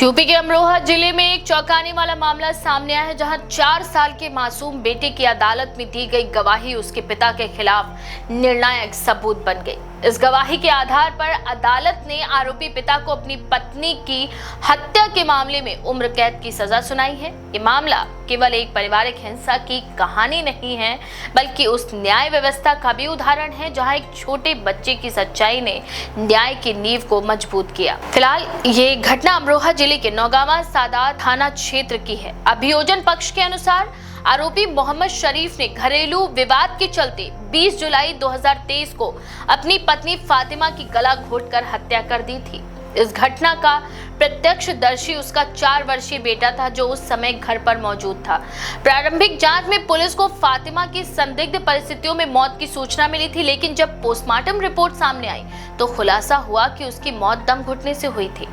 UP के अमरोहा जिले में एक चौंकाने वाला मामला सामने आया है, जहां 4 साल के मासूम बेटे की अदालत में दी गई गवाही उसके पिता के खिलाफ निर्णायक सबूत बन गई। इस गवाही के आधार पर अदालत ने आरोपी पिता को अपनी पत्नी की हत्या के मामले में उम्र कैद की सजा सुनाई है। ये मामला केवल एक पारिवारिक हिंसा की कहानी नहीं है, बल्कि उस न्याय व्यवस्था का भी उदाहरण है जहां एक छोटे बच्चे की सच्चाई ने न्याय की नींव को मजबूत किया। फिलहाल ये घटना अमरोहा जिले के नौगावा सादात थाना क्षेत्र की है। अभियोजन पक्ष के अनुसार आरोपी मोहम्मद शरीफ ने घरेलू विवाद के चलते 20 जुलाई 2023 को अपनी पत्नी फातिमा की गला घोंटकर हत्या कर दी थी। इस घटना का प्रत्यक्षदर्शी उसका 4 वर्षीय बेटा था, जो उस समय घर पर मौजूद था। प्रारंभिक जांच में पुलिस को फातिमा की संदिग्ध परिस्थितियों में मौत की सूचना मिली थी, लेकिन जब पोस्टमार्टम रिपोर्ट सामने आई तो खुलासा हुआ कि उसकी मौत दम घुटने से हुई थी।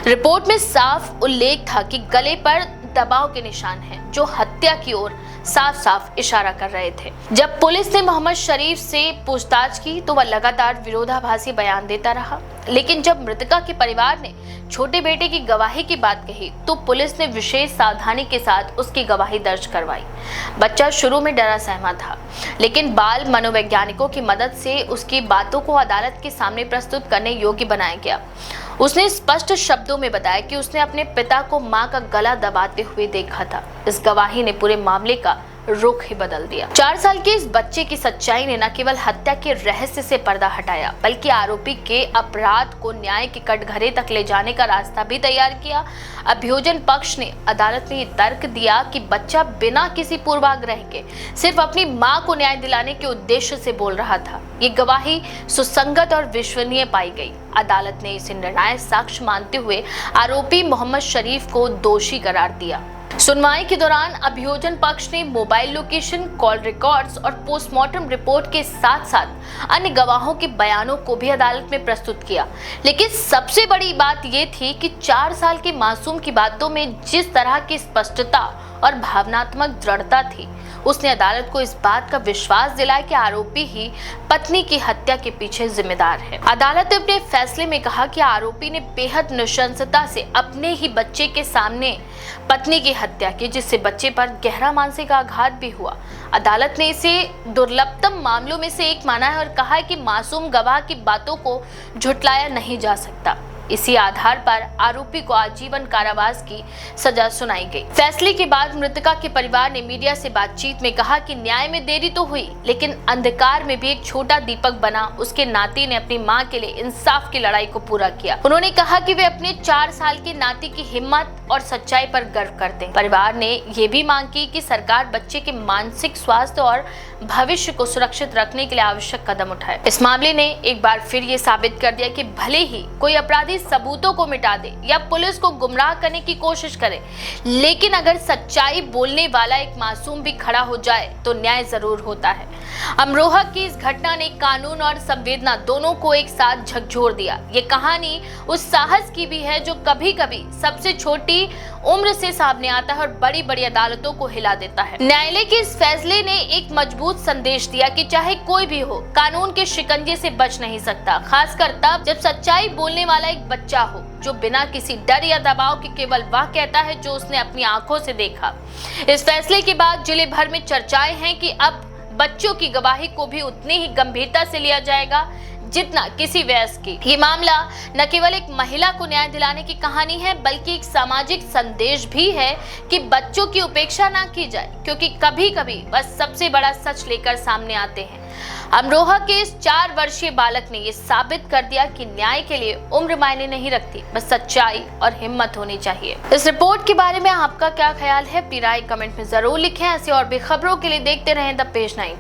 रिपोर्ट में साफ उल्लेख था कि गले पर दबाव के निशान हैं, जो हत्या की ओर साफ साफ इशारा कर रहे थे। जब पुलिस ने मोहम्मद शरीफ से पूछताछ की तो वह लगातार विरोधाभासी बयान देता रहा, लेकिन जब मृतका के परिवार ने छोटे बेटे की गवाही की बात कही तो पुलिस ने विशेष सावधानी के साथ उसकी गवाही दर्ज करवाई। बच्चा शुरू में डरा सहमा था, लेकिन बाल मनोवैज्ञानिकों की मदद से उसकी बातों को अदालत के सामने प्रस्तुत करने योग्य बनाया गया। उसने स्पष्ट शब्दों में बताया कि उसने अपने पिता को मां का गला दबाते हुए देखा था। इस गवाही ने पूरे मामले का रुख ही बदल दिया। 4 साल के इस बच्चे की सच्चाई ने न केवल हत्या के रहस्य से पर्दा हटाया, बल्कि आरोपी के अपराध को न्याय के कटघरे तक ले जाने का रास्ता भी तैयार किया। अभियोजन पक्ष ने अदालत में ये तर्क दिया कि बच्चा बिना किसी पूर्वाग्रह के सिर्फ अपनी मां को न्याय दिलाने के उद्देश्य से बोल रहा था। ये गवाही सुसंगत और विश्वसनीय पाई गई। अदालत ने इसे निर्णायक साक्ष्य मानते हुए आरोपी मोहम्मद शरीफ को दोषी करार दिया। सुनवाई के दौरान अभियोजन पक्ष ने मोबाइल लोकेशन, कॉल रिकॉर्ड्स और पोस्टमार्टम रिपोर्ट के साथ साथ अन्य गवाहों के बयानों को भी अदालत में प्रस्तुत किया। लेकिन सबसे बड़ी बात यह थी कि 4 साल के मासूम की बातों में जिस तरह की स्पष्टता और भावनात्मक दृढ़ता थी, उसने अदालत को इस बात का विश्वास दिलाया कि आरोपी ही पत्नी की हत्या के पीछे जिम्मेदार है। अदालत ने अपने फैसले में कहा कि आरोपी ने बेहद नृशंसता से अपने ही बच्चे के सामने पत्नी की हत्या की, जिससे बच्चे पर गहरा मानसिक आघात भी हुआ। अदालत ने इसे दुर्लभतम मामलों में से एक माना है और कहा है कि मासूम गवाह की बातों को झुठलाया नहीं जा सकता। इसी आधार पर आरोपी को आजीवन कारावास की सजा सुनाई गई। फैसले के बाद मृतका के परिवार ने मीडिया से बातचीत में कहा कि न्याय में देरी तो हुई, लेकिन अंधकार में भी एक छोटा दीपक बना। उसके नाती ने अपनी मां के लिए इंसाफ की लड़ाई को पूरा किया। उन्होंने कहा कि वे अपने 4 साल के नाती की हिम्मत और सच्चाई पर गर्व करते हैं। परिवार ने ये भी मांग की कि सरकार बच्चे के मानसिक स्वास्थ्य और भविष्य को सुरक्षित रखने के लिए आवश्यक कदम उठाए। इस मामले ने एक बार फिर ये साबित कर दिया कि भले ही कोई अपराधी सबूतों को मिटा दे या पुलिस को गुमराह करने की कोशिश करे, लेकिन अगर सच्चाई बोलने वाला एक मासूम भी खड़ा हो जाए तो न्याय जरूर होता है। अमरोहा की इस घटना ने कानून और संवेदना दोनों को एक साथ झकझोर दिया। ये कहानी उस साहस की भी है जो कभी कभी सबसे छोटी उम्र से सामने आता है और बड़ी बड़ी अदालतों को हिला देता है। न्यायालय के इस फैसले ने एक मजबूत संदेश दिया कि चाहे कोई भी हो, कानून के शिकंजे से बच नहीं सकता, खासकर तब जब सच्चाई बोलने वाला एक बच्चा हो, जो बिना किसी डर या दबाव के केवल वह कहता है जो उसने अपनी आंखों से देखा। इस फैसले के बाद जिले भर में चर्चाएं हैं कि अब बच्चों की गवाही को भी उतनी ही गंभीरता से लिया जाएगा जितना किसी वयस्क की। ये मामला न केवल एक महिला को न्याय दिलाने की कहानी है, बल्कि एक सामाजिक संदेश भी है कि बच्चों की उपेक्षा ना की जाए, क्योंकि कभी कभी बस सबसे बड़ा सच लेकर सामने आते हैं। अमरोहा के इस 4 वर्षीय बालक ने यह साबित कर दिया कि न्याय के लिए उम्र मायने नहीं रखती, बस सच्चाई और हिम्मत होनी चाहिए। इस रिपोर्ट के बारे में आपका क्या ख्याल है? अपनी राय कमेंट में जरूर लिखें। ऐसी और भी खबरों के लिए देखते रहें द पेज 90।